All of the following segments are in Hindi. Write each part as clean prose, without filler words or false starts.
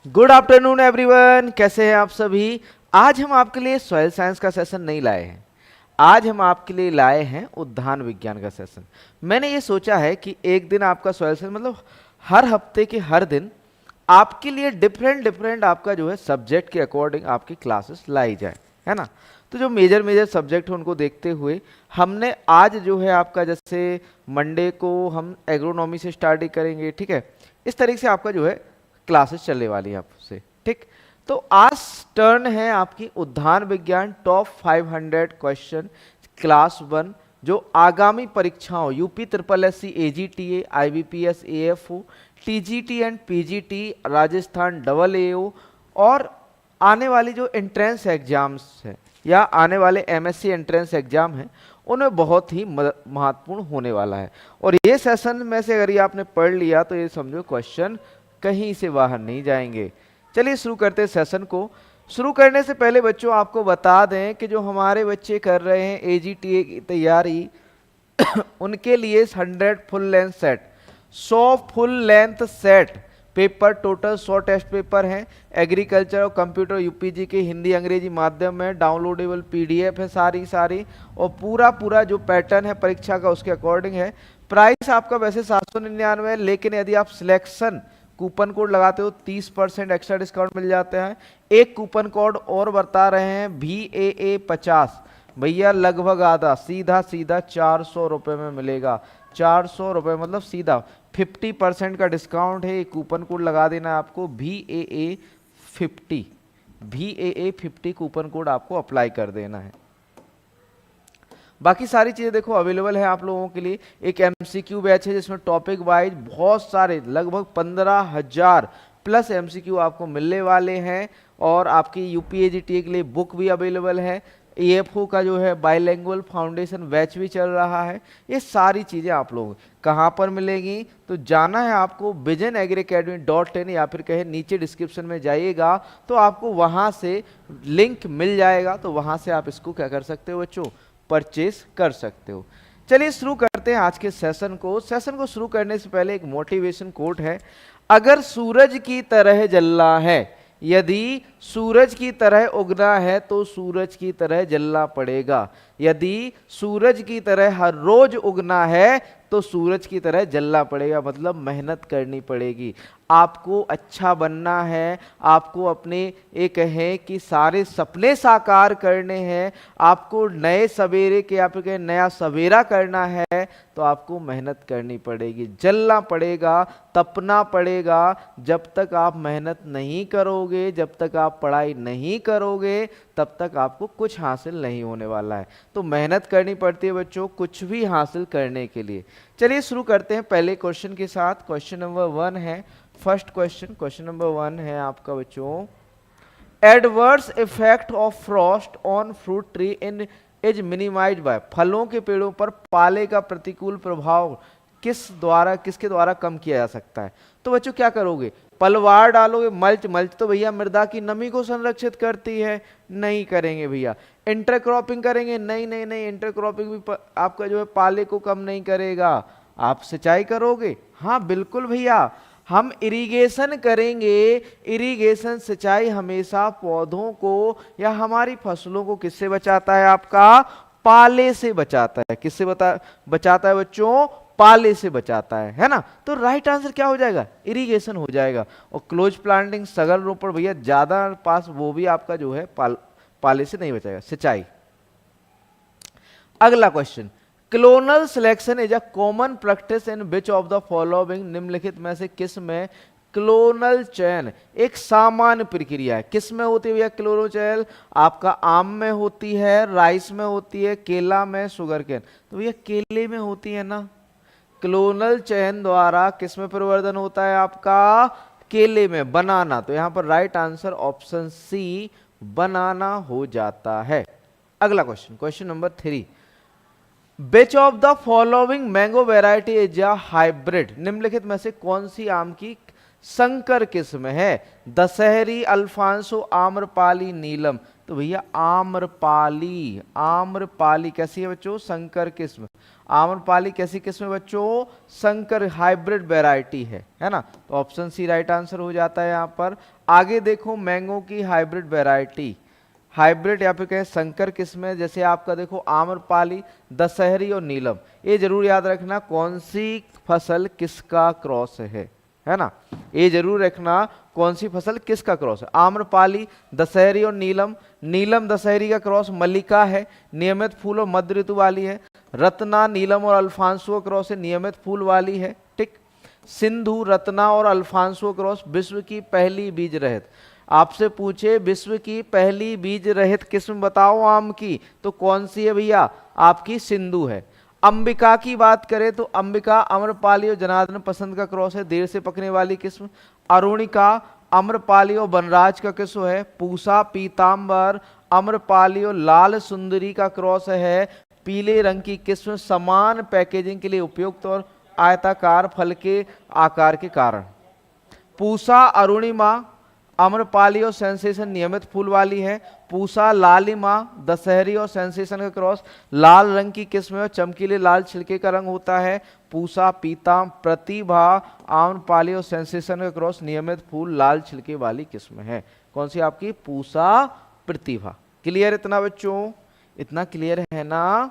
गुड आफ्टरनून एवरीवन, कैसे हैं आप सभी। आज हम आपके लिए सॉइल साइंस का सेशन नहीं लाए हैं। आज हम आपके लिए लाए हैं उद्यान विज्ञान का सेशन। मैंने ये सोचा है कि एक दिन आपका सॉइल साइंस मतलब हर हफ्ते के हर दिन आपके लिए डिफरेंट डिफरेंट आपका जो है सब्जेक्ट के अकॉर्डिंग आपकी क्लासेस लाई जाए, है ना। तो जो मेजर मेजर सब्जेक्ट है उनको देखते हुए हमने आज जो है आपका जैसे मंडे को हम एग्रोनॉमी से स्टार्ट करेंगे, ठीक है। इस तरीके से आपका जो है क्लासेस चलने वाली है आपसे, ठीक। तो आज टर्न है आपकी उद्यान विज्ञान टॉप 500 क्वेश्चन क्लास 1, जो आगामी परीक्षाओं UP triple S C, AGTA, IBPS, AFO, TGT and PGT, Rajasthan double AO और आने वाली जो एंट्रेंस एग्जाम्स है या आने वाले एमएससी एंट्रेंस एग्जाम है उनमें बहुत ही महत्वपूर्ण होने वाला है। और ये सेशन में से अगर ये आपने पढ़ लिया तो ये समझो क्वेश्चन कहीं से बाहर नहीं जाएंगे। चलिए शुरू करते हैं सेशन को। शुरू करने से पहले बच्चों आपको बता दें कि जो हमारे बच्चे कर रहे हैं एजीटीए की तैयारी उनके लिए 100 full length set, 100 full length set paper, total 100 test paper हैं। एग्रीकल्चर और कंप्यूटर यूपीजी के हिंदी अंग्रेजी माध्यम में डाउनलोडेबल पीडीएफ है सारी सारी, और पूरा पूरा जो पैटर्न है परीक्षा का उसके अकॉर्डिंग है। प्राइस आपका वैसे 799 है, लेकिन यदि आप सिलेक्शन कूपन कोड लगाते हो 30% एक्स्ट्रा डिस्काउंट मिल जाता है। एक कूपन कोड और बता रहे हैं VAA50, भैया लगभग आधा सीधा सीधा 400 रुपये में मिलेगा। 400 रुपये मतलब सीधा 50% का डिस्काउंट है। एक कूपन कोड लगा देना है आपको VAA50, VAA50 कूपन कोड आपको अप्लाई कर देना है। बाकी सारी चीज़ें देखो अवेलेबल है आप लोगों के लिए। एक एमसीक्यू बैच है जिसमें टॉपिक वाइज बहुत सारे लगभग 15,000 प्लस एमसीक्यू आपको मिलने वाले हैं। और आपकी यूपीएजीटी के लिए बुक भी अवेलेबल है। एएफओ का जो है बाइलैंग्वेज फाउंडेशन बैच भी चल रहा है। ये सारी चीज़ें आप लोग कहाँ पर मिलेंगी, तो जाना है आपको visionagricademy.in या फिर कहे नीचे डिस्क्रिप्शन में जाइएगा तो आपको वहाँ से लिंक मिल जाएगा। तो वहाँ से आप इसको क्या कर सकते हो बच्चों, परचेस कर सकते हो। चलिए शुरू करते हैं आज के सेशन को। सेशन को शुरू करने से पहले एक मोटिवेशन कोट है। अगर सूरज की तरह जलना है, यदि सूरज की तरह उगना है तो सूरज की तरह जलना पड़ेगा। यदि सूरज की तरह हर रोज उगना है तो सूरज की तरह जलना पड़ेगा, मतलब मेहनत करनी पड़ेगी। आपको अच्छा बनना है, आपको अपने एक है कि सारे सपने साकार करने हैं, आपको नए सवेरे के आप के नया सवेरा करना है तो आपको मेहनत करनी पड़ेगी, जलना पड़ेगा, तपना पड़ेगा। जब तक आप मेहनत नहीं करोगे, जब तक आप पढ़ाई नहीं करोगे, तब तक आपको कुछ हासिल नहीं होने वाला है। तो मेहनत करनी पड़ती है बच्चों कुछ भी हासिल करने के लिए। चलिए शुरू करते हैं पहले क्वेश्चन के साथ। क्वेश्चन नंबर 1 है, फर्स्ट क्वेश्चन। क्वेश्चन नंबर 1 है आपका बच्चों, adverse effect of frost on fruit tree in is minimised by. फलों के पेड़ों पर पाले का प्रतिकूल प्रभाव किसके द्वारा कम किया जा सकता है। तो बच्चों क्या करोगे, पलवार डालोगे, मल्च। मल्च तो भैया मृदा की नमी को संरक्षित करती है, नहीं करेंगे भैया। इंटरक्रॉपिंग करेंगे, नहीं नहीं नहीं, इंटरक्रॉपिंग भी आपका जो है पाले को कम नहीं करेगा। आप सिंचाई करोगे, हाँ बिल्कुल भैया, हम इरिगेशन करेंगे। इरिगेशन सिंचाई हमेशा पौधों को या हमारी फसलों को किससे बचाता है, आपका पाले से बचाता है। किससे बचाता है बच्चों, पाले से बचाता है ना। तो राइट आंसर क्या हो जाएगा, इरिगेशन हो जाएगा। और क्लोज प्लांटिंग सघन रोपण भैया ज्यादा पास, वो भी आपका जो है पाले से नहीं बचाएगा, सिंचाई। अगला question, clonal selection is a common practice in which of the following. निम्नलिखित में से किस में क्लोनल चयन एक सामान्य प्रक्रिया है। किस में होती है भैया क्लोनल चयन, आपका आम में होती है, राइस में होती है, केला में, शुगर केन। तो भैया केले में होती है ना। क्लोनल चयन द्वारा किस में परिवर्तन होता है, आपका केले में, बनाना। तो यहां पर राइट आंसर ऑप्शन सी बनाना हो जाता है। अगला question, question number 3, which of the following mango variety is a hybrid. निम्नलिखित में से कौन सी आम की संकर किस्म है, दशहरी, अल्फांसो, आम्रपाली, नीलम। तो भैया आम्रपाली, आम्रपाली कैसी है बच्चों, संकर किस्म। आम्रपाली कैसी किस्म है बच्चों, संकर हाइब्रिड वैरायटी है ना। तो ऑप्शन सी राइट आंसर हो जाता है यहाँ पर। आगे देखो मैंगो की हाइब्रिड वैरायटी, हाइब्रिड या फिर कहें संकर किस्में, जैसे आपका देखो आम्रपाली, दशहरी और नीलम। ये जरूर याद रखना कौन सी फसल किसका क्रॉस है ना, ये जरूर रखना कौन सी फसल किसका क्रॉस है। आम्रपाली, दशहरी और नीलम। नीलम दशहरी का क्रॉस मल्लिका है, नियमित फूल और मध्य ऋतु वाली है। रत्ना नीलम और अल्फांसो क्रॉस है, नियमित फूल वाली है। ठीक। सिंधु रत्ना और अल्फांसो क्रॉस विश्व की पहली बीज रहित। आपसे पूछे विश्व की पहली बीज रहित किस्म बताओ आम की, तो कौन सी है भैया, आपकी सिंधु है। अंबिका की बात करें तो अंबिका अम्रपाली और जनार्दन पसंद का क्रॉस है, देर से पकने वाली किस्म। अरुणिका अम्रपाली और बनराज का किस्म है। पूसा पीतांबर अम्रपाली और लाल सुंदरी का क्रॉस है, पीले रंग की किस्म, समान पैकेजिंग के लिए उपयुक्त और आयताकार फल के आकार के कारण। पूसा अरुणिमा अम्रपाली और सेंसेशन नियमित फूल वाली है। पूसा लालिमा दशहरी और सेंसेशन का क्रॉस, लाल रंग की किस्म है और चमकीले लाल छिलके का रंग होता है। पूसा पीता प्रतिभा आम्रपाली और सेंसेशन का क्रॉस, नियमित फूल लाल छिलके वाली किस्म है। कौन सी आपकी, पूसा प्रतिभा। क्लियर इतना बच्चों, इतना क्लियर है ना,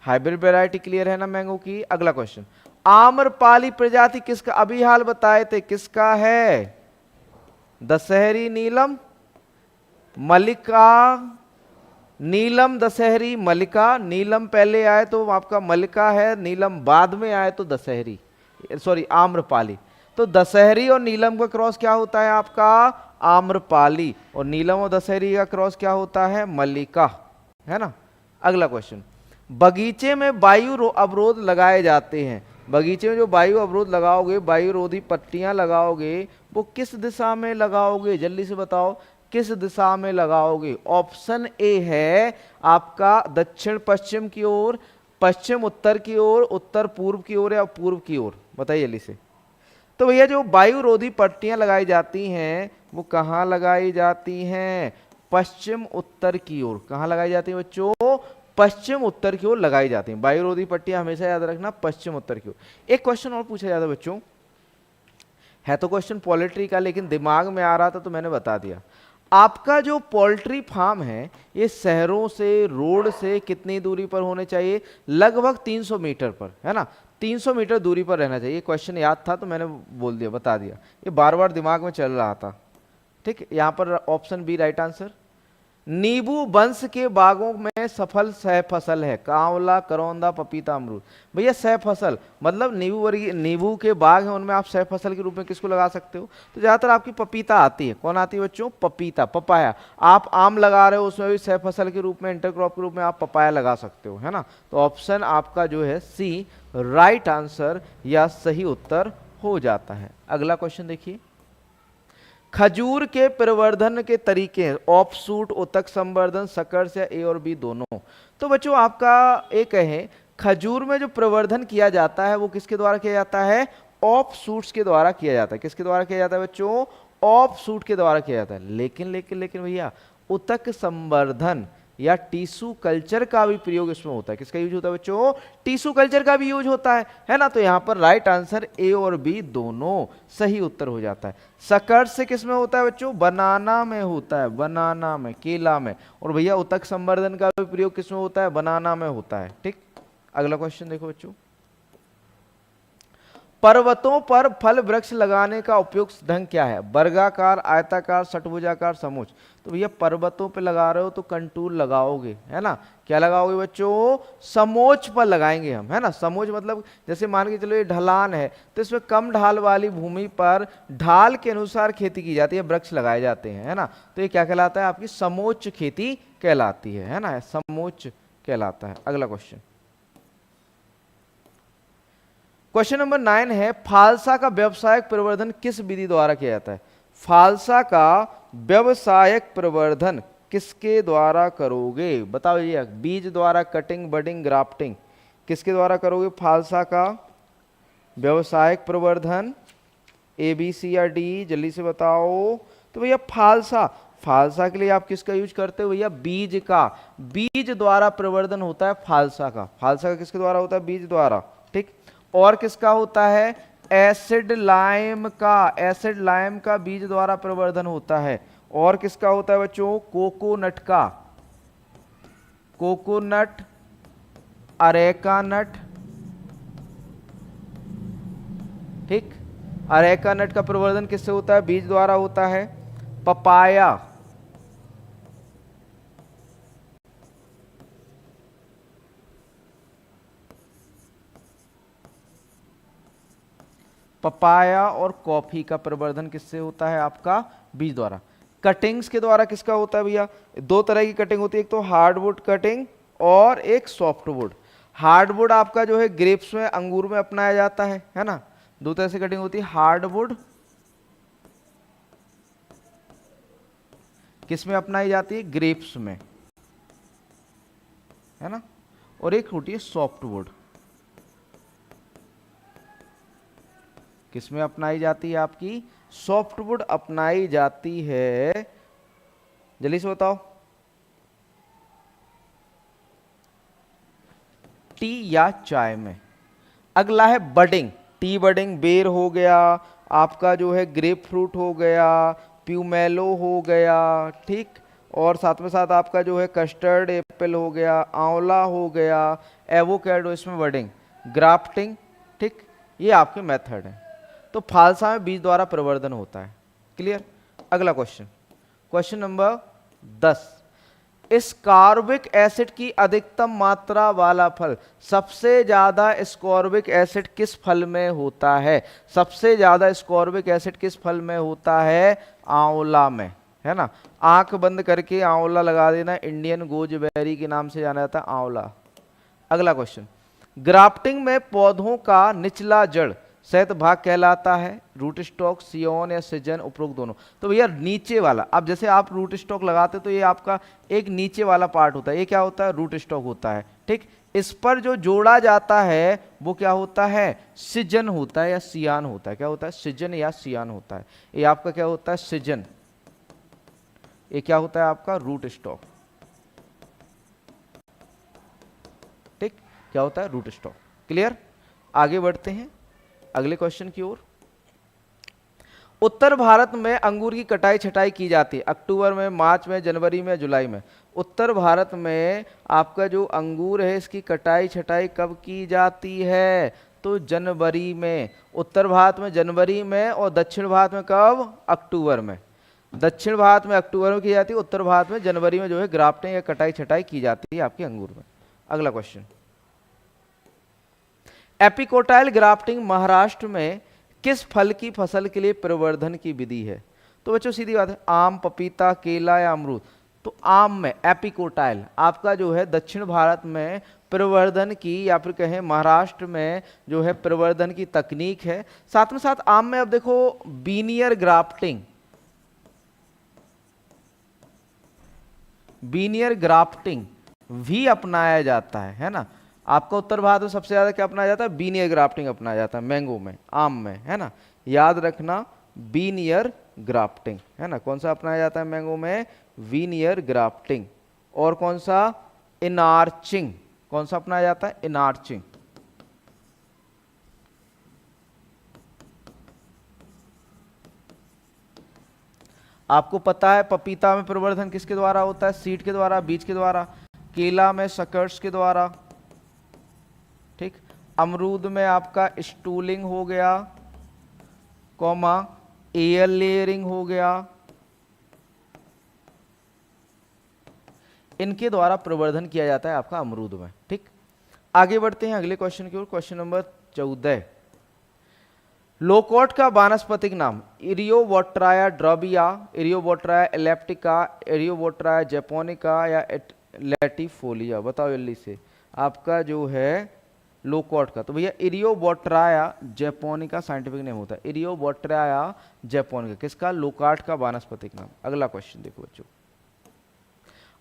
हाइब्रिड वैरायटी क्लियर है ना मैंगो की। अगला क्वेश्चन, आम्रपाली प्रजाति किसका, अभी हाल बताए थे किसका है, दशहरी नीलम मल्लिका, नीलम दशहरी मल्लिका, नीलम पहले आए तो आपका मल्लिका है, नीलम बाद में आए तो दशहरी, सॉरी आम्रपाली। तो दशहरी और नीलम का क्रॉस क्या होता है आपका, आम्रपाली, और नीलम और दशहरी का क्रॉस क्या होता है, मल्लिका, है ना। अगला क्वेश्चन, बगीचे में वायु अवरोध लगाए जाते हैं, बगीचे में जो वायु अवरोध लगाओगे, वायु रोधी पट्टियां लगाओगे, वो किस दिशा में लगाओगे, जल्दी से बताओ किस दिशा में लगाओगे। ऑप्शन ए है आपका दक्षिण पश्चिम की ओर, पश्चिम उत्तर की ओर, उत्तर पूर्व की ओर या पूर्व की ओर, बताइए जल्दी से। तो भैया जो वायु रोधी पट्टियां लगाई जाती हैं वो कहाँ लगाई जाती हैं, पश्चिम उत्तर की ओर। कहाँ लगाई जाती है बच्चों, पश्चिम उत्तर की ओर लगाई जाती हैं वायु रोधी पट्टियां, हमेशा याद रखना पश्चिम उत्तर की ओर। एक क्वेश्चन और पूछा जाता है बच्चों, है तो क्वेश्चन पोल्ट्री का, लेकिन दिमाग में आ रहा था तो मैंने बता दिया। आपका जो पोल्ट्री फार्म है ये शहरों से, रोड से कितनी दूरी पर होने चाहिए, लगभग 300 मीटर पर, है ना, 300 मीटर दूरी पर रहना चाहिए। क्वेश्चन याद था तो मैंने बोल दिया, बता दिया, ये बार बार दिमाग में चल रहा था। ठीक, यहां पर ऑप्शन बी राइट आंसर। नींबू वंश के बागों में सफल सह फसल है, कांवला करौंदा पपीता अमरूद। भैया सह फसल मतलब नींबू वर्गीय, नींबू के बाग हैं उनमें आप सह फसल के रूप में किसको लगा सकते हो, तो ज्यादातर आपकी पपीता आती है। कौन आती है बच्चों, पपीता, पपाया। आप आम लगा रहे हो उसमें भी सह फसल के रूप में, इंटरक्रॉप के रूप में आप पपाया लगा सकते हो, है ना। तो ऑप्शन आपका जो है सी राइट आंसर या सही उत्तर हो जाता है। अगला क्वेश्चन देखिए, खजूर के प्रवर्धन के तरीके हैं, ऑफ शूट, उत्तक संवर्धन, सकर्स या ए और बी दोनों। तो बच्चों आपका एक है, खजूर में जो प्रवर्धन किया जाता है वो किसके द्वारा किया जाता है, ऑफ शूट्स के द्वारा किया जाता है। किसके द्वारा किया जाता है बच्चों, ऑफ शूट के द्वारा किया जाता है। लेकिन लेकिन लेकिन भैया उत्तक संवर्धन या टिश्यू कल्चर का भी प्रयोग इसमें होता है। किसका यूज होता है बच्चों, टिश्यू कल्चर का भी यूज होता है ना। तो यहां पर राइट आंसर ए और बी दोनों सही उत्तर हो जाता है। सकर्स से किसमें होता है बच्चों, बनाना में होता है, बनाना में, केला में। और भैया उत्तक संवर्धन का भी प्रयोग किसमें होता है, बनाना में होता है। ठीक, अगला क्वेश्चन देखो बच्चों, पर्वतों पर फल वृक्ष लगाने का उपयुक्त ढंग क्या है, वर्गाकार, आयताकार, षटभुजाकार, समोच्च। तो भैया पर्वतों पे लगा रहे हो तो कंटूर लगाओगे, है ना। क्या लगाओगे बच्चों, समोच्च पर लगाएंगे हम, है ना। समोच्च मतलब जैसे मान के चलो ये ढलान है तो इसमें कम ढाल वाली भूमि पर ढाल के अनुसार खेती की जाती है, वृक्ष लगाए जाते हैं, है ना। तो ये क्या कहलाता है, आपकी समोच्च खेती कहलाती है ना, समोच्च कहलाता है। अगला क्वेश्चन, क्वेश्चन नंबर 9 है, फालसा का व्यावसायिक प्रवर्धन किस विधि द्वारा किया जाता है। फालसा का व्यावसायिक प्रवर्धन किसके द्वारा करोगे, बताओ ये, बीज द्वारा, कटिंग, बडिंग, ग्राफ्टिंग, किसके द्वारा करोगे फालसा का व्यावसायिक प्रवर्धन, ए बी सी या डी, जल्दी से बताओ। तो भैया फालसा, फालसा के लिए आप किसका यूज करते हो भैया, बीज का, बीज द्वारा प्रवर्धन होता है फालसा का। फालसा का किसके द्वारा होता है, बीज द्वारा। ठीक, और किसका होता है, एसिड लाइम का बीज द्वारा प्रवर्धन होता है। और किसका होता है बच्चों? कोकोनट का, कोकोनट, अरेका नट, ठीक। अरेका नट का प्रवर्धन किससे होता है? बीज द्वारा होता है। पपाया, पपाया और कॉफी का प्रवर्धन किससे होता है? आपका बीज द्वारा। कटिंग्स के द्वारा किसका होता है भैया? दो तरह की कटिंग होती है, एक तो हार्डवुड कटिंग और एक सॉफ्टवुड। हार्डवुड आपका जो है ग्रेप्स में, अंगूर में अपनाया जाता है ना। दो तरह से कटिंग होती है, हार्डवुड किस में अपनाई जाती है? ग्रेप्स में, है ना। और एक होती है सॉफ्टवुड, किसमें अपनाई जाती है? आपकी सॉफ्टवुड अपनाई जाती है। जल्दी से बताओ। टी या चाय में। अगला है बडिंग, टी बडिंग, बेर हो गया आपका, जो है ग्रेप फ्रूट हो गया, प्यूमेलो हो गया, ठीक। और साथ में साथ आपका जो है कस्टर्ड एप्पल हो गया, आंवला हो गया, एवोकेडो, इसमें बडिंग। ग्राफ्टिंग, ठीक, ये आपके मेथड है। तो फालसा में बीज द्वारा प्रवर्धन होता है। क्लियर। अगला question, question number 10। Ascorbic acid की अधिकतम मात्रा वाला फल, सबसे ज्यादा स्कॉर्बिक एसिड किस फल में होता है? सबसे ज्यादा स्कॉर्बिक एसिड किस फल में होता है? आंवला में, है ना। आंख बंद करके आंवला लगा देना, इंडियन गोजबेरी के नाम से जाना जाता है आंवला। अगला क्वेश्चन, ग्राफ्टिंग में पौधों का निचला जड़ शैत भाग कहलाता है, रूट स्टॉक, सियोन या सिजन, उपरोक्त दोनों। तो भैया नीचे वाला, अब जैसे आप रूट स्टॉक लगाते तो ये आपका एक नीचे वाला पार्ट होता है, ये क्या होता है? रूट स्टॉक होता है, ठीक। इस पर जो जोड़ा जाता है वो क्या होता है? सिजन होता है या सियान होता है। क्या होता है? सिजन या सियान होता है। ये आपका क्या होता है? सिजन। ये क्या होता है? आपका रूट स्टॉक, ठीक। क्या होता है? Root stock. क्लियर। आगे बढ़ते हैं अगले क्वेश्चन की ओर। उत्तर भारत में अंगूर की कटाई छटाई की जाती है अक्टूबर में, मार्च में, जनवरी में, जुलाई में। उत्तर भारत में आपका जो अंगूर है इसकी कटाई छटाई कब की जाती है? तो जनवरी में। उत्तर भारत में जनवरी में, और दक्षिण भारत में कब? अक्टूबर में। दक्षिण भारत में अक्टूबर में की जाती है, उत्तर भारत में जनवरी में जो है ग्राफ्टिंग या कटाई छटाई की जाती है आपके अंगूर में। अगला क्वेश्चन, एपिकोटाइल ग्राफ्टिंग महाराष्ट्र में किस फल की फसल के लिए प्रवर्धन की विधि है? तो बच्चों सीधी बात है, आम, पपीता, केला या अमरूद। तो आम में एपिकोटाइल आपका जो है दक्षिण भारत में प्रवर्धन की, या फिर कहें महाराष्ट्र में जो है प्रवर्धन की तकनीक है। साथ में साथ आम में अब देखो बीनियर ग्राफ्टिंग, बीनियर ग्राफ्टिंग भी अपनाया जाता है ना। आपका उत्तर भारत में सबसे ज्यादा क्या अपनाया जाता है? बीनियर ग्राफ्टिंग अपनाया जाता है, मैंगो में, आम में, है ना। याद रखना, बीनियर ग्राफ्टिंग, है ना। कौन सा अपनाया जाता है मैंगो में? Veneer grafting. और कौन सा? इनार्चिंग। कौन सा अपनाया जाता है? इनार्चिंग। आपको पता है पपीता में प्रवर्धन किसके द्वारा होता है? सीड के द्वारा, बीज के द्वारा। केला में सकर्ट्स के द्वारा, ठीक। अमरूद में आपका स्टूलिंग हो गया, कॉमा एयर लेयरिंग हो गया, इनके द्वारा प्रवर्धन किया जाता है आपका अमरूद में, ठीक। आगे बढ़ते हैं अगले क्वेश्चन की ओर, क्वेश्चन नंबर 14। लोकोट का वानस्पतिक नाम? इरियोबोट्राया ड्रॉबिया, इरियोबोट्राया एलेप्टिका, इरियोबोट्राया जैपोनिका या लैटिफोलिया। बताओ जल्दी से आपका जो है लोकोट का। तो भैया इरियोबोट्राया जैपोनिका साइंटिफिक नेम होता है, इरियोबोट्राया जैपोनिका किसका? लोकाट का वानस्पतिक नाम। अगला क्वेश्चन देखो बच्चों,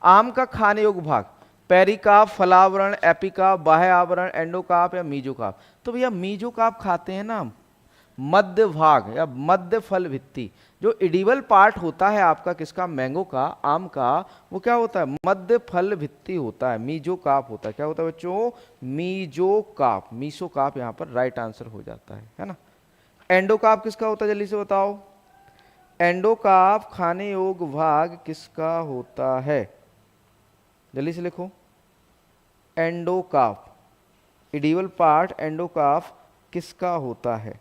आम का खाने योग्य भाग? पेरिकाप, फलावरण, एपिकाप, बाह्य आवरण, एंडोकाप या मीजोकाप। तो भैया मीजोकाप खाते हैं ना, मध्य भाग या मध्य फल भित्ति, जो इडिबल पार्ट होता है आपका किसका? मैंगो का, आम का, वो क्या होता है? मध्य फल भित्ति होता है, मीजोकाप होता है। क्या होता है बच्चों? मीजोकाप। मीसोकाप यहाँ पर राइट आंसर हो जाता है ना। एंडोकार्प किसका होता है, जल्दी से बताओ। एंडोकार्प खाने योग्य भाग किसका होता है, जल्दी से लिखो। एंडोकार्प, इडिबल पार्ट एंडोकार्प किसका होता है?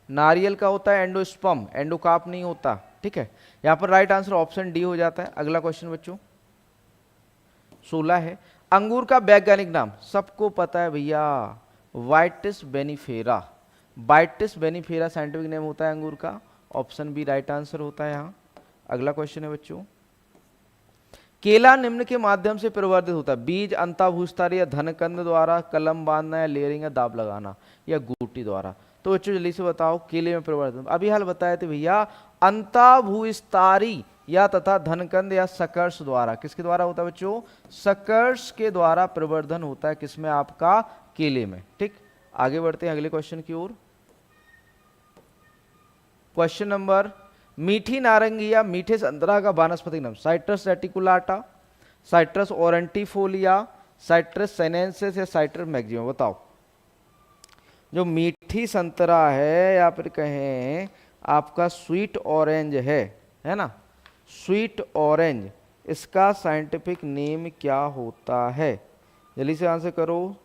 नारियल का होता है एंडोस्पर्म, एंडोकार्प नहीं होता, ठीक है। यहां पर राइट आंसर ऑप्शन डी हो जाता है। अगला क्वेश्चन बच्चों 16 है। अंगूर का वैज्ञानिक नाम सबको पता है भैया, वाइटिस बेनिफेरा। वाइटिस बेनिफेरा साइंटिफिक नेम होता है अंगूर का, ऑप्शन बी राइट आंसर होता है यहाँ। अगला क्वेश्चन है बच्चों, केला निम्न के माध्यम से परिवर्तित होता है, बीज, अंतःभूस्थारी या धनकंद द्वारा, कलम बांधना या लेयरिंग या दाब लगाना या गूटी द्वारा। तो बच्चों जल्दी से बताओ केले में परिवर्तन, अभी हाल बताए थे भैया, अंतःभूस्थारी या तथा धनकंद या सकर्ष द्वारा। किसके द्वारा होता है बच्चों? सकर्ष के द्वारा प्रवर्धन होता है, किसमें? आपका केले में, ठीक। आगे बढ़ते हैं अगले क्वेश्चन की ओर। क्वेश्चन नंबर, मीठी नारंगी या मीठे संतरा का वानस्पतिक नाम, साइट्रस रेटिकुलाटा, साइट्रस ओरेंटिफोलिया, साइट्रस सेनेंसिस या साइट्रस मैक्सिमम। बताओ, जो मीठी संतरा है या फिर कहें आपका स्वीट ऑरेंज है ना, स्वीट ऑरेंज, इसका साइंटिफिक नेम क्या होता है? जल्दी से आंसर करो।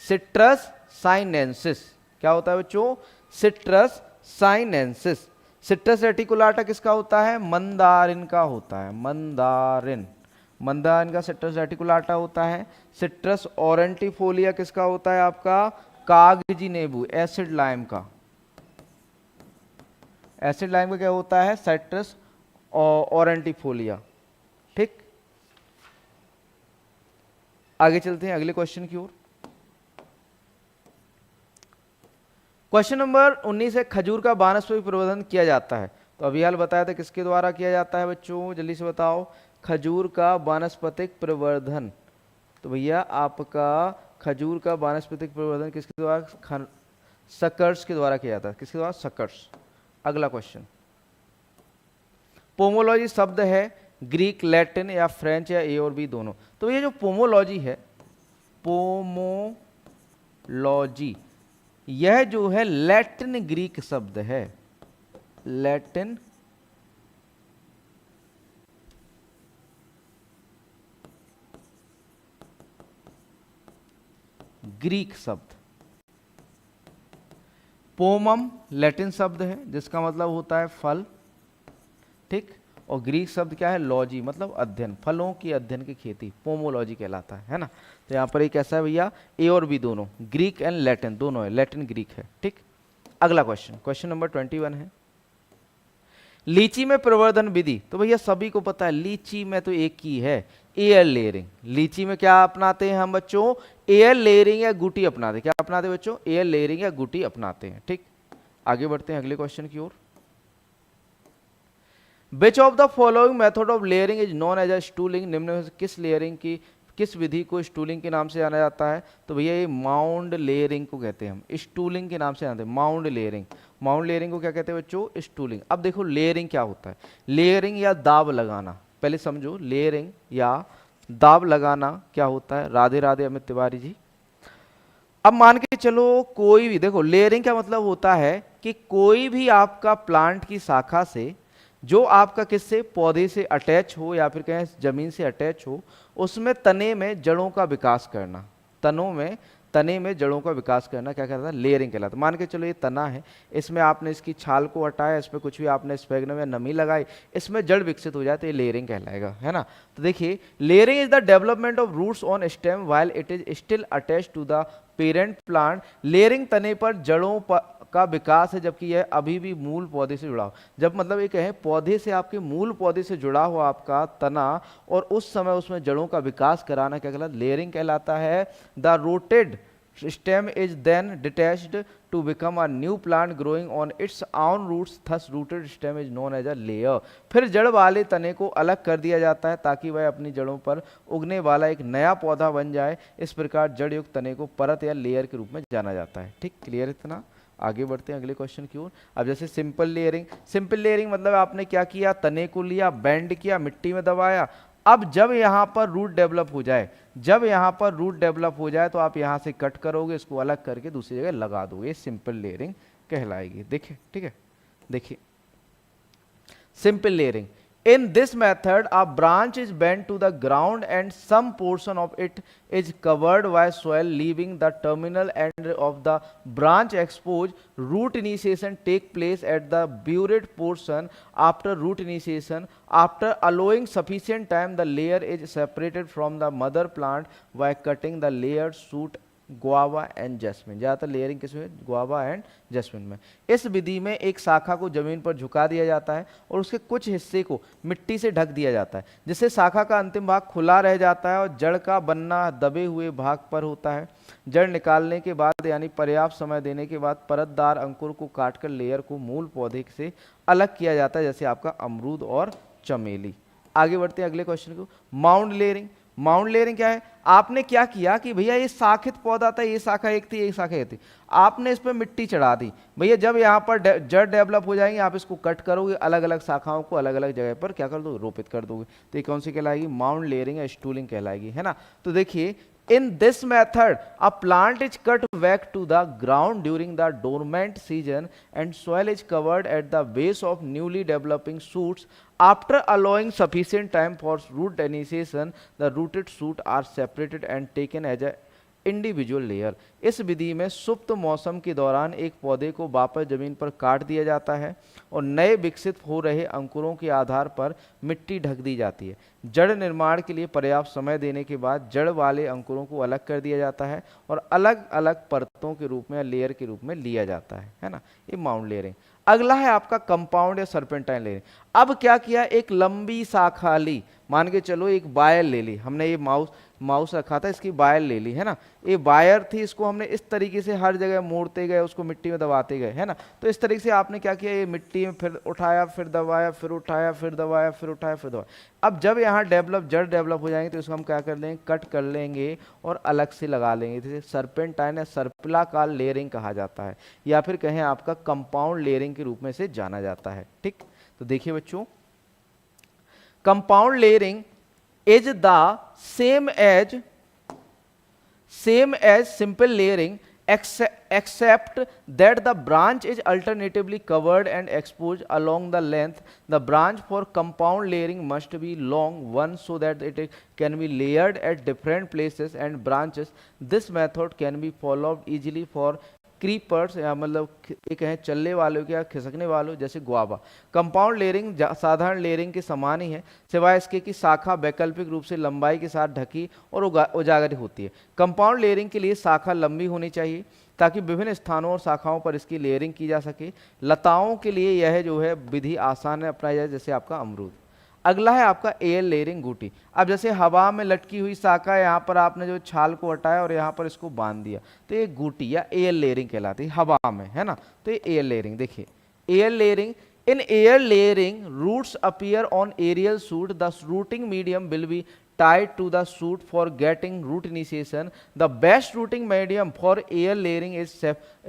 Citrus sinensis. क्या होता है बच्चों? Citrus sinensis. सिट्रस रेटिकुलाटा किसका होता है? मंदारिन का होता है, मंदारिन, मंदारिन का सिट्रस रेटिकुलाटा होता है। सिट्रस ओरेंटिफोलिया किसका होता है? आपका कागजी नींबू, एसिड लाइम का। एसिड लाइम का क्या होता है? सिट्रस ओरेंटिफोलिया, ठीक। आगे चलते हैं अगले क्वेश्चन की ओर। क्वेश्चन नंबर 19 है, खजूर का वानस्पतिक प्रवर्धन किया जाता है, तो अभी हाल बताया था किसके द्वारा किया जाता है बच्चों? जल्दी से बताओ। खजूर का वानस्पतिक प्रवर्धन, तो भैया आपका खजूर का वानस्पतिक प्रवर्धन किसके द्वारा? सकर्स के द्वारा किया जाता है। किसके द्वारा? सकर्स। अगला क्वेश्चन, पोमोलॉजी शब्द है ग्रीक, लैटिन या फ्रेंच या ए और बी दोनों। तो ये जो पोमोलॉजी है, पोमोलॉजी, यह जो है लैटिन ग्रीक शब्द है, लैटिन ग्रीक शब्द। पोमम लैटिन शब्द है जिसका मतलब होता है फल, ठीक। और ग्रीक शब्द क्या है? लॉजी, मतलब अध्ययन, फलों की अध्ययन की खेती, पोमोलॉजी कहलाता है ना। तो यहाँ पर एक ऐसा है भैया, ए और बी दोनों, ग्रीक एंड लैटिन दोनों है, लैटिन ग्रीक है, ठीक। अगला क्वेश्चन, क्वेश्चन नंबर 21 है, लीची में प्रवर्धन विधि, तो भैया सभी को पता है लीची में तो एक ही है, एयर लेयरिंग। लीची में क्या अपनाते हैं हम बच्चों? एयर लेयरिंग या गुटी अपनाते हैं। क्या अपनाते हैं बच्चों? एयर लेयरिंग या गुटी अपनाते हैं, ठीक। आगे बढ़ते हैं अगले क्वेश्चन की ओर। Which of the following method of layering is known as a stooling? निम्न में से किस लेयरिंग की, किस विधि को स्टूलिंग के नाम से जाना जाता है? तो भैया ये माउंड लेयरिंग को कहते हैं हम, स्टूलिंग के नाम से जानते हैं, माउंड लेयरिंग। माउंड लेयरिंग को क्या कहते हैं बच्चों? स्टूलिंग। अब देखो लेयरिंग क्या होता है, लेयरिंग या दाब लगाना, पहले समझो लेयरिंग या दाब लगाना क्या होता है। राधे राधे अमित तिवारी जी। अब मान के चलो कोई भी, देखो लेयरिंग का मतलब होता है कि कोई भी आपका प्लांट की शाखा से जो आपका किससे, पौधे से अटैच हो या फिर कहें जमीन से अटैच हो, उसमें तने में जड़ों का विकास करना, तने में जड़ों का विकास करना क्या कहता है? लेयरिंग कहलाता है। मान के चलो ये तना है, इसमें आपने इसकी छाल को हटाया, इस पर कुछ भी आपने स्पेगनम या नमी लगाई, इसमें जड़ विकसित हो जाए तो ये लेयरिंग कहलाएगा, है ना। तो देखिए, layering is the development of roots on stem while it is still attach to the parent plant. Layering तने पर जड़ों का विकास है जबकि यह अभी भी मूल पौधे से जुड़ा हो। जब मतलब ये कहें पौधे से, आपके मूल पौधे से जुड़ा हुआ आपका तना, और उस समय उसमें जड़ों का विकास कराना क्या कहलाता है? लेयरिंग कहलाता है। The rooted stem is then detached to become a new plant growing on its own roots, thus rooted stem is known as a layer। फिर जड़ वाले तने को अलग कर दिया जाता है ताकि वह अपनी जड़ों पर उगने वाला एक नया पौधा बन जाए। इस प्रकार जड़ युक्त तने को परत या लेयर के रूप में जाना जाता है, ठीक। क्लियर इतना? आगे बढ़ते हैं अगले क्वेश्चन की ओर। अब जैसे सिंपल लेयरिंग, सिंपल लेयरिंग मतलब आपने क्या किया, तने को लिया, बेंड किया, मिट्टी में दबाया। अब जब यहाँ पर रूट डेवलप हो जाए, जब यहाँ पर रूट डेवलप हो जाए तो आप यहाँ से कट करोगे, इसको अलग करके दूसरी जगह लगा दोगे, सिंपल लेयरिंग कहलाएगी। देखिए, ठीक है, देखिए simple layering. In this method, a branch is bent to the ground and some portion of it is covered by soil, leaving the terminal end of the branch exposed. Root initiation take place at the buried portion. After root initiation, after allowing sufficient time, the layer is separated from the mother plant by cutting the layered shoot guava and jasmine. ज़्यादातर लेयरिंग किसमें, गुआवा एंड जैस्मिन में। इस विधि में एक शाखा को जमीन पर झुका दिया जाता है और उसके कुछ हिस्से को मिट्टी से ढक दिया जाता है, जिससे शाखा का अंतिम भाग खुला रह जाता है और जड़ का बनना दबे हुए भाग पर होता है। जड़ निकालने के बाद यानी पर्याप्त समय देने के बाद परतदार अंकुर को काटकर लेयर को मूल पौधे से अलग किया जाता है, जैसे आपका अमरूद और चमेली। आगे बढ़ते हैं अगले क्वेश्चन को। माउंड लेयरिंग, माउंट लेयरिंग क्या है, आपने क्या किया कि भैया ये शाखित पौधा था, ये शाखा एक थी, ये शाखा एक थी, आपने इस पर मिट्टी चढ़ा दी। भैया जब यहाँ पर जड़ डेवलप हो जाएंगे, आप इसको कट करोगे, अलग अलग शाखाओं को अलग अलग जगह पर क्या कर दोगे, रोपित कर दोगे। तो ये कौन सी कहलाएगी, माउंट लेयरिंग या स्टूलिंग कहलाएगी, है ना। तो देखिए, in this method a plant is cut back to the ground during the dormant season and soil is covered at the base of newly developing shoots. After allowing sufficient time for root initiation, the rooted shoot are separated and taken as a individual layer. इस विधि में सुप्त मौसम के दौरान एक पौधे को वापस जमीन पर काट दिया जाता है और नए विकसित हो रहे अंकुरों के आधार पर मिट्टी ढक दी जाती है। जड़ निर्माण के लिए पर्याप्त समय देने के बाद जड़ वाले अंकुरों को अलग कर दिया जाता है और अलग अलग परतों के रूप में या लेयर के रूप में लिया जाता है ना। ये माउंट लेयरिंग। अगला है आपका कंपाउंड या सर्पेंटाइन लेयरिंग। अब क्या किया, एक लंबी शाखा ली, मान के चलो एक वायर ले ली हमने, ये माउस रखा था, इसकी वायर ले ली, है ना। ये वायर थी, इसको हमने इस तरीके से हर जगह मोड़ते गए, उसको मिट्टी में दबाते गए, है ना। तो इस तरीके से आपने क्या किया, ये मिट्टी में फिर उठाया, फिर दबाया, फिर उठाया, फिर दबाया, फिर उठाया, फिर दबाया। अब जब यहाँ जड़ डेवलप हो जाएंगे तो इसको हम क्या कर देंगे, कट कर लेंगे और अलग से लगा लेंगे। जैसे सर्पेंटाइन या सर्पिलाकार लेयरिंग कहा जाता है, या फिर कहें आपका कंपाउंड लेयरिंग के रूप में से जाना जाता है। ठीक, तो देखिए बच्चों, compound layering is the same as simple layering except that the branch is alternatively covered and exposed along the length. The branch for compound layering must be long one so that it can be layered at different places and branches. This method can be followed easily for creepers या मतलब एक है चलने वालों या खिसकने वालों जैसे गुआवा। कंपाउंड लेयरिंग साधारण लेयरिंग के समान ही है, सिवाय इसके कि शाखा वैकल्पिक रूप से लंबाई के साथ ढकी और उजागर होती है। कंपाउंड लेयरिंग के लिए शाखा लंबी होनी चाहिए ताकि विभिन्न स्थानों और शाखाओं पर इसकी लेयरिंग की जा सके। लताओं के लिए यह जो है विधि आसान है अपनाई जाए, जैसे आपका अमरूद। अगला है आपका एयर लेयरिंग गूटी। अब जैसे हवा में लटकी हुई शाखा, यहाँ पर आपने जो छाल को हटाया और यहाँ पर इसको बांध दिया, तो ये गूटी या एयर लेयरिंग कहलाती है हवा में, है ना। तो ये एयर लेयरिंग। देखिए air layering, in air layering roots appear on aerial shoot, the rooting medium will be tied to the shoot for getting root initiation. The best rooting medium for air layering is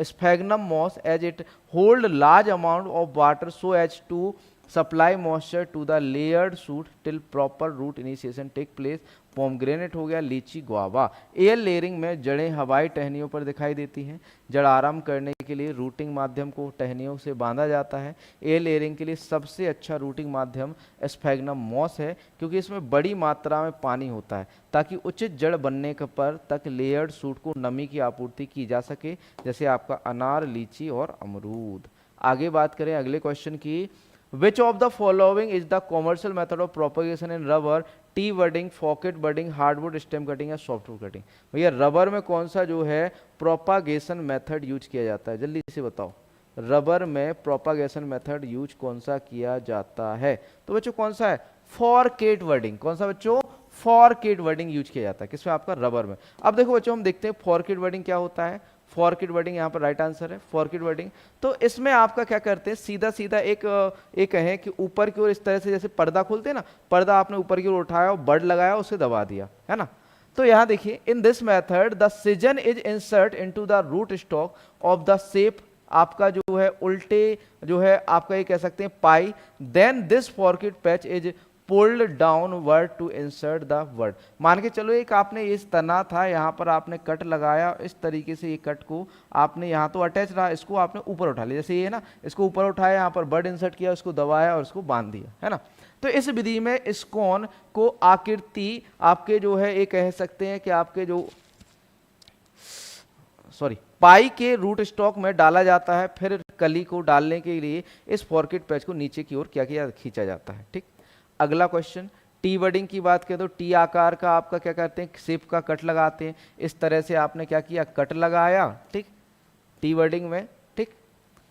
sphagnum moss, as it hold large amount of water so as to supply moisture to the layered shoot till proper root initiation take place. Pomegranate हो गया, लीची, गुआवा। एयर लेयरिंग में जड़ें हवाई टहनियों पर दिखाई देती हैं। जड़ आराम करने के लिए रूटिंग माध्यम को टहनियों से बांधा जाता है। एयर लेयरिंग के लिए सबसे अच्छा रूटिंग माध्यम स्फैग्नम मॉस है, क्योंकि इसमें बड़ी मात्रा में पानी होता है ताकि उचित जड़ बनने पर तक लेयर्ड सूट को नमी की आपूर्ति की जा सके, जैसे आपका अनार, लीची और अमरूद। आगे बात करें अगले क्वेश्चन की। Which of the following is the commercial method of propagation in rubber? T budding, pocket budding, hardwood stem cutting या सॉफ्टवुड कटिंग। भैया रबर में कौन सा जो है प्रोपागेशन मेथड यूज किया जाता है, जल्दी से बताओ। रबर में प्रोपागेशन मेथड यूज कौन सा किया जाता है? तो बच्चों कौन सा है? फॉरकेट वर्डिंग। कौन सा बच्चों? फॉरकेट वर्डिंग यूज किया जाता है। किसमें? आपका रबर में। अब देखो बच्चों, हम देखते हैं फॉरकेट वर्डिंग क्या होता है। फॉरकेट वर्डिंग यहाँ पर राइट आंसर है, फॉरकेट वर्डिंग। तो इसमें आपका क्या करते हैं, सीधा सीधा एक है कि ऊपर की ओर इस तरह से जैसे पर्दा खोलते हैं ना, पर्दा आपने ऊपर की ओर उठाया और बड लगाया, उसे दबा दिया, है ना। तो यहाँ देखिए, in this method the scion is insert into the root stock of the shape आपका जो है उल्टे जो है आपका ये कह सकते हैं पाई, then this forked patch is pulled downward to insert the word. मान के चलो एक आपने इस तना था, यहाँ पर आपने कट लगाया, इस तरीके से ये कट को आपने यहाँ तो अटैच रहा, इसको आपने ऊपर उठा लिया, जैसे ये है ना, इसको ऊपर उठाया, यहाँ पर वर्ड इंसर्ट किया, उसको दबाया और इसको बांध दिया, है ना। तो इस विधि में इस कोण को आकृति आपके जो है ये कह सकते हैं कि आपके जो पाई के रूट स्टॉक में डाला जाता है, फिर कली को डालने के लिए इस फॉरकिड पैच को नीचे की ओर क्या किया, खींचा जाता है। ठीक, अगला क्वेश्चन, टी वर्डिंग की बात करें तो टी आकार का आपका क्या करते हैं, शेप का कट लगाते हैं। इस तरह से आपने क्या किया, कट लगाया, ठीक, टी वर्डिंग में, ठीक,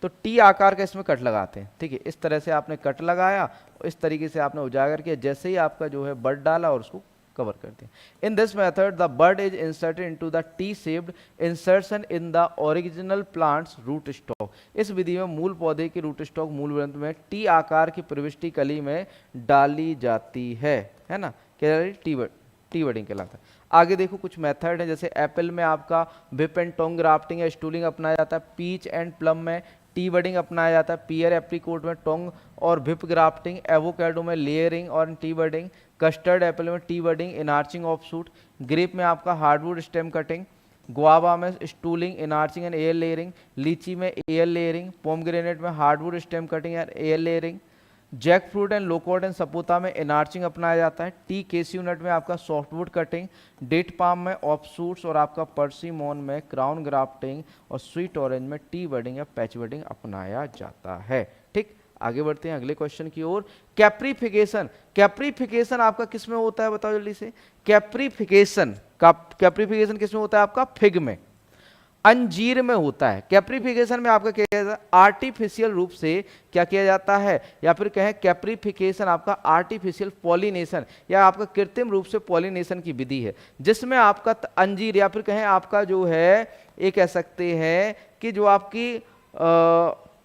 तो टी आकार का इसमें कट लगाते हैं। ठीक है, इस तरह से आपने कट लगाया, इस तरीके से आपने उजागर किया, जैसे ही आपका जो है बर्ड डाला और उसको कवर करते हैं। In this method the bud is inserted into the T shaped insertion in the original plants root stock. इस विधि में मूल पौधे की रूट स्टॉक मूल ग्रंथ में टी आकार की प्रविष्टि कली में डाली जाती है ना, क्या टी वर्डिंग कहलाता है। आगे देखो कुछ मेथड है, जैसे एप्पल में आपका विप एंड टोंग ग्राफ्टिंग या स्टूलिंग अपनाया जाता है, पीच एंड प्लम में टी वर्डिंग अपनाया जाता है, पियर एप्रीकोट में टोंग और विप ग्राफ्टिंग, एवोकाडो में लेयरिंग और टी वर्डिंग, कस्टर्ड एप्पल में T budding inarching offshoot, grape में आपका हार्डवुड स्टेम कटिंग, गुआवा में stooling inarching and air layering, litchi में एयर लेयरिंग, पोमग्रेनेट में hardwood stem cutting and air layering, Jack fruit and लोकोट and सपूता में इनार्चिंग अपनाया जाता है, टी केस्यू नट में आपका सॉफ्टवुड कटिंग, डेट पाम में ऑफ सूट्स और आपका पर्सीमोन में क्राउन ग्राफ्टिंग और स्वीट ऑरेंज में टी वर्डिंग या पैच वर्डिंग अपनाया जाता है। ठीक, आगे बढ़ते हैं अगले क्वेश्चन की ओर। कैप्रीफिकेशन, कैप्रीफिकेशन आपका किस में होता है बताओ जल्दी से। कैप्रीफिकेशन किस में होता है आपका, फिग में, अंजीर में होता है। कैप्रीफिकेशन में आपका क्या जाता है, आर्टिफिशियल रूप से क्या किया जाता है, या फिर कहें कैप्रीफिकेशन आपका आर्टिफिशियल पॉलिनेशन या आपका कृत्रिम रूप से पॉलिनेशन की विधि है, जिसमें आपका अंजीर या फिर कहें आपका जो है ये कह सकते हैं कि जो आपकी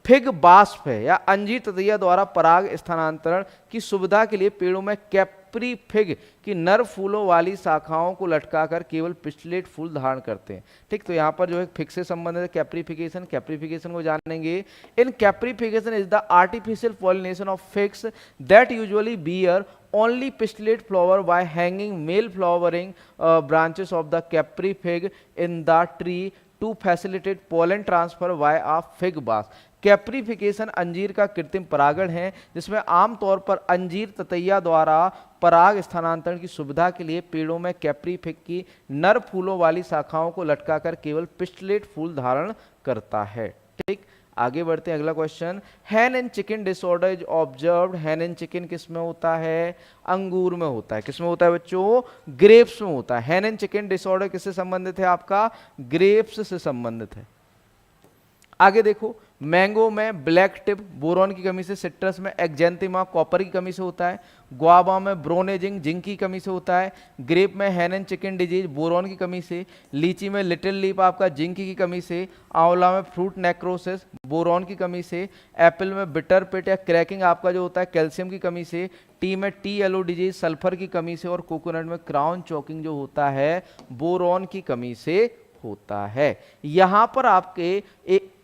फिग बास्प है या अंजीर ततैया द्वारा पराग स्थानांतरण की सुविधा के लिए पेड़ों में कैप्री फिग की नर फूलों वाली शाखाओं को लटकाकर केवल पिस्टिलेट फूल धारण करते हैं। ठीक, तो यहाँ पर जो है फिग से संबंधित कैप्रीफिकेशन, कैप्रीफिकेशन को जानेंगे। In caprification is the artificial pollination of figs that usually bear only pistillate flower by hanging male flowering branches of the capri fig in the tree to facilitate pollen transfer via a fig bus। कैप्रीफिकेशन अंजीर का कृत्रिम परागण है, जिसमें आमतौर पर अंजीर ततैया द्वारा पराग स्थानांतरण की सुविधा के लिए पेड़ों में कैप्री फिग की नर फूलों वाली शाखाओं को लटकाकर केवल पिस्टिलेट फूल धारण करता है। ठीक, आगे बढ़ते हैं अगला question. Hahn and chicken disorder is observed. Hahn and chicken किस में होता है, अंगूर में होता है। किस में होता है बच्चों, ग्रेप्स में होता है। हैन एंड चिकन डिसऑर्डर किससे संबंधित है, आपका ग्रेप्स से संबंधित है। आगे देखो, मैंगो में ब्लैक टिप बोरॉन की कमी से, सिट्रस में एक्जेंथिमा कॉपर की कमी से होता है, गुआवा में ब्रोनेजिंग जिंक की कमी से होता है, ग्रेप में हैन एंड चिकन डिजीज बोरॉन की कमी से, लीची में लिटिल लीफ आपका जिंक की कमी से, आंवला में फ्रूट नेक्रोसिस बोरॉन की कमी से, एप्पल में बिटर पिट या क्रैकिंग आपका जो होता है कैल्शियम की कमी से, टी में टी येलो डिजीज सल्फर की कमी से और कोकोनट में क्राउन चौकिंग जो होता है बोरॉन की कमी से होता है। यहां पर आपके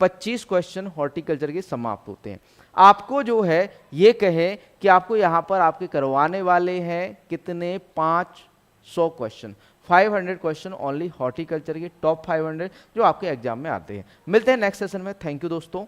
25 क्वेश्चन हॉर्टिकल्चर के समाप्त होते हैं। आपको जो है ये कहे कि आपको यहां पर आपके करवाने वाले हैं कितने, 500 क्वेश्चन, 500 क्वेश्चन ओनली हॉर्टिकल्चर के टॉप 500 जो आपके एग्जाम में आते हैं। मिलते हैं नेक्स्ट सेशन में। थैंक यू दोस्तों।